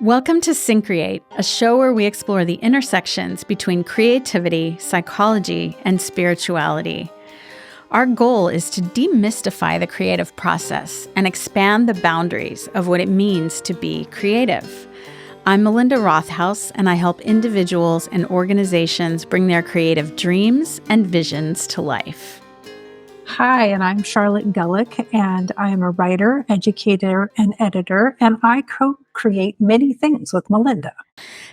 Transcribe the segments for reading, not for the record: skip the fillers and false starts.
Welcome to Syncreate, a show where we explore the intersections between creativity, psychology, and spirituality. Our goal is to demystify the creative process and expand the boundaries of what it means to be creative. I'm Melinda Rothaus, and I help individuals and organizations bring their creative dreams and visions to life. Hi, and I'm Charlotte Gulick, and I am a writer, educator, and editor, and I co-create many things with Melinda.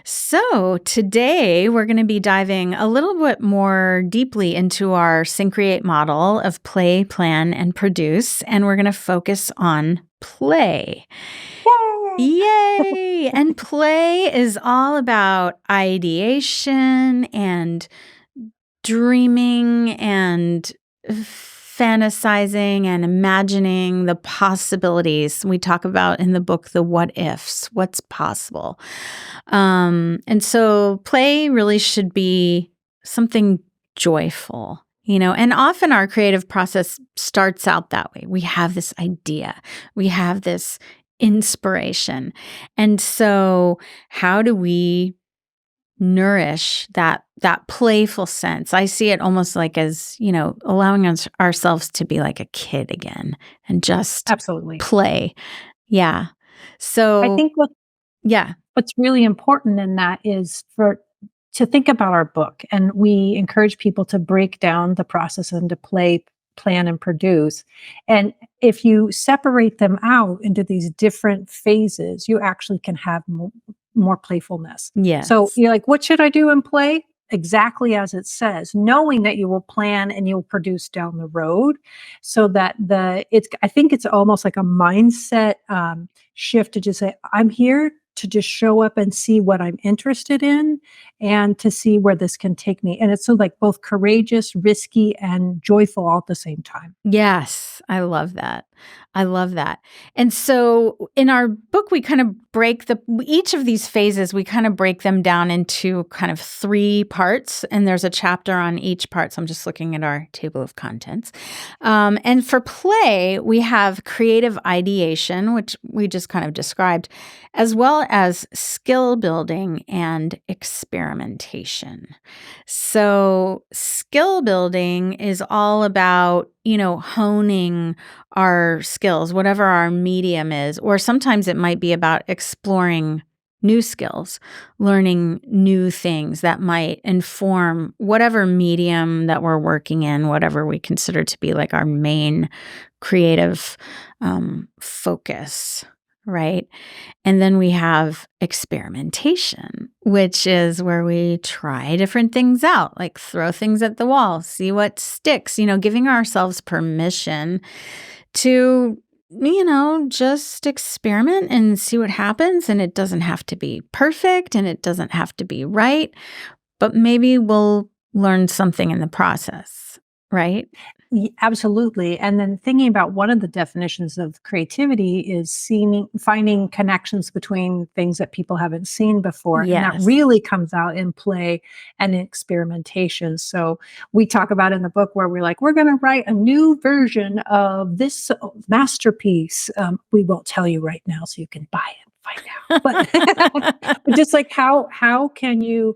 So today we're going to be diving a little bit more deeply into our Syncreate model of play, plan, and produce, and we're going to focus on play. Yay! And play is all about ideation and dreaming and fantasizing and imagining the possibilities. We talk about in the book the what ifs, what's possible. And so play really should be something joyful, and often our creative process starts out that way. We have this idea, we have this inspiration. And so how do we nourish that playful sense? I see it almost like as, allowing ourselves to be like a kid again and just Absolutely play. Yeah. So I think what's really important in that is to think about our book, and we encourage people to break down the process into play, plan, and produce. And if you separate them out into these different phases, you actually can have more playfulness. Yes. So you're like, what should I do in play? Exactly as it says, knowing that you will plan and you'll produce down the road, so that I think it's almost like a mindset shift to just say, I'm here to just show up and see what I'm interested in and to see where this can take me. And it's so like both courageous, risky, and joyful all at the same time. Yes, I love that. I love that. And so in our book, we kind of break each of these phases, we kind of break them down into kind of 3 parts. And there's a chapter on each part. So I'm just looking at our table of contents. And for play, we have creative ideation, which we just kind of described, as well as skill building and experimentation. So skill building is all about, honing our skills, whatever our medium is, or sometimes it might be about exploring new skills, learning new things that might inform whatever medium that we're working in, whatever we consider to be like our main creative focus. Right. And then we have experimentation, which is where we try different things out, like throw things at the wall, see what sticks, giving ourselves permission to, just experiment and see what happens. And it doesn't have to be perfect and it doesn't have to be right, but maybe we'll learn something in the process, right? Absolutely. And then thinking about one of the definitions of creativity is finding connections between things that people haven't seen before. Yes. And that really comes out in play and in experimentation. So we talk about in the book where we're like, we're going to write a new version of this masterpiece. We won't tell you right now so you can buy it, find out. But just like how can you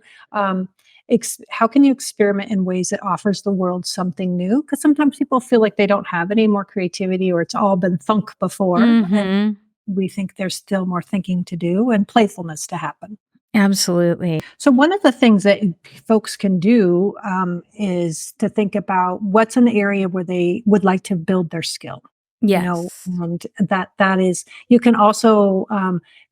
how can you experiment in ways that offers the world something new? Because sometimes people feel like they don't have any more creativity, or it's all been thunk before. Mm-hmm. And we think there's still more thinking to do and playfulness to happen. Absolutely. So one of the things that folks can do is to think about what's an area where they would like to build their skill. Yes. And that is, you can also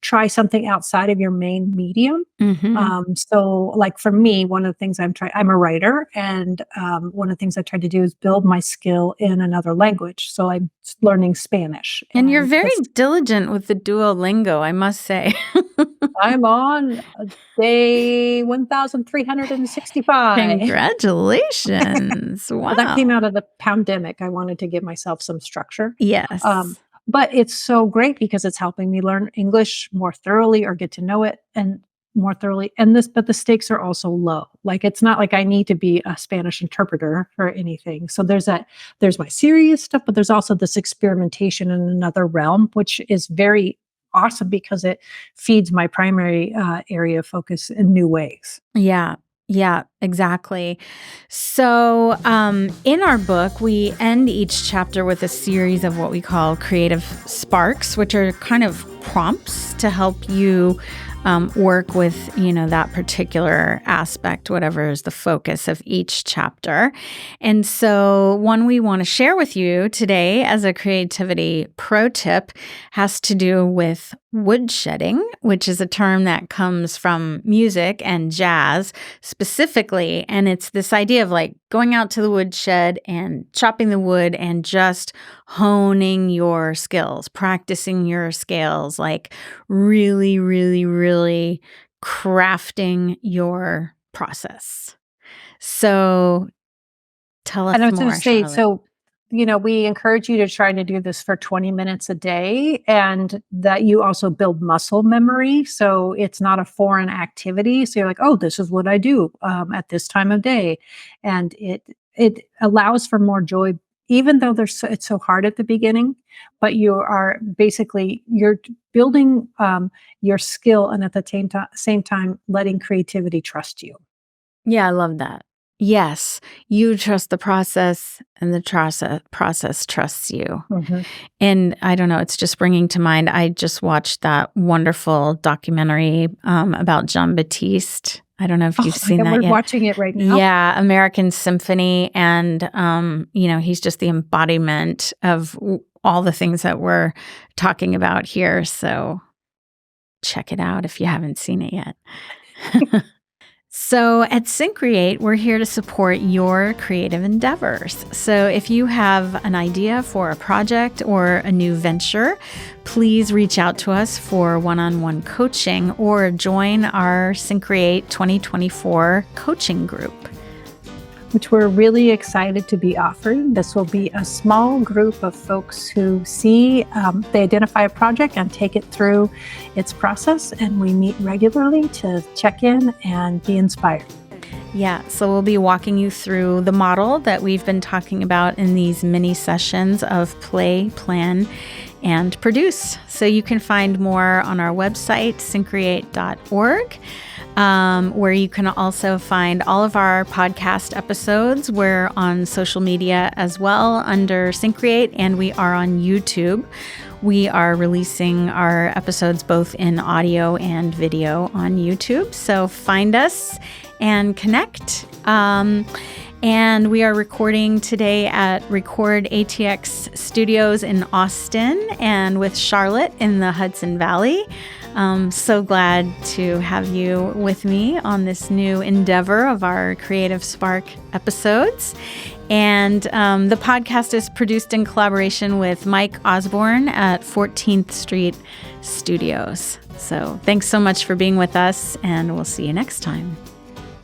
try something outside of your main medium. Mm-hmm. So like for me, one of the things I'm a writer, and one of the things I try to do is build my skill in another language. So I'm learning Spanish. And you're very diligent with the Duolingo, I must say. I'm on day 1,365. Congratulations. Wow. That came out of the pandemic. I wanted to give myself some structure. Yes. But it's so great because it's helping me learn English more thoroughly, or get to know it and more thoroughly. But the stakes are also low. Like, it's not like I need to be a Spanish interpreter or anything. So there's my serious stuff, but there's also this experimentation in another realm, which is very awesome because it feeds my primary area of focus in new ways. Yeah. Yeah, exactly. So, in our book, we end each chapter with a series of what we call creative sparks, which are kind of prompts to help you work with, that particular aspect, whatever is the focus of each chapter. And so one we want to share with you today as a creativity pro tip has to do with woodshedding, which is a term that comes from music and jazz specifically. And it's this idea of like going out to the woodshed and chopping the wood and just honing your skills, practicing your scales, like really, really, really crafting your process. So tell us And I was going more, to say, Charlotte. so, we encourage you to try to do this for 20 minutes a day and that you also build muscle memory. So it's not a foreign activity. So you're like, oh, this is what I do at this time of day. And it allows for more joy, even though it's so hard at the beginning, but you're building your skill and at the same time, letting creativity trust you. Yeah, I love that. Yes, you trust the process and the process trusts you. Mm-hmm. And I don't know, it's just bringing to mind, I just watched that wonderful documentary about Jean Baptiste. I don't know if you've seen that We're yet. watching it right now. Yeah, American Symphony. And, he's just the embodiment of all the things that we're talking about here. So check it out if you haven't seen it yet. So at Syncreate, we're here to support your creative endeavors. So if you have an idea for a project or a new venture, please reach out to us for one-on-one coaching or join our Syncreate 2024 coaching group, which we're really excited to be offering. This will be a small group of folks who they identify a project and take it through its process, and we meet regularly to check in and be inspired. Yeah, so we'll be walking you through the model that we've been talking about in these mini sessions of play, plan, and produce. So you can find more on our website, syncreate.org. Where you can also find all of our podcast episodes. We're on social media as well under Syncreate, and we are on YouTube. We are releasing our episodes both in audio and video on YouTube. So find us and connect. And we are recording today at Record ATX Studios in Austin and with Charlotte in the Hudson Valley. So glad to have you with me on this new endeavor of our Creative Spark episodes. And the podcast is produced in collaboration with Mike Osborne at 14th Street Studios. So thanks so much for being with us, and we'll see you next time.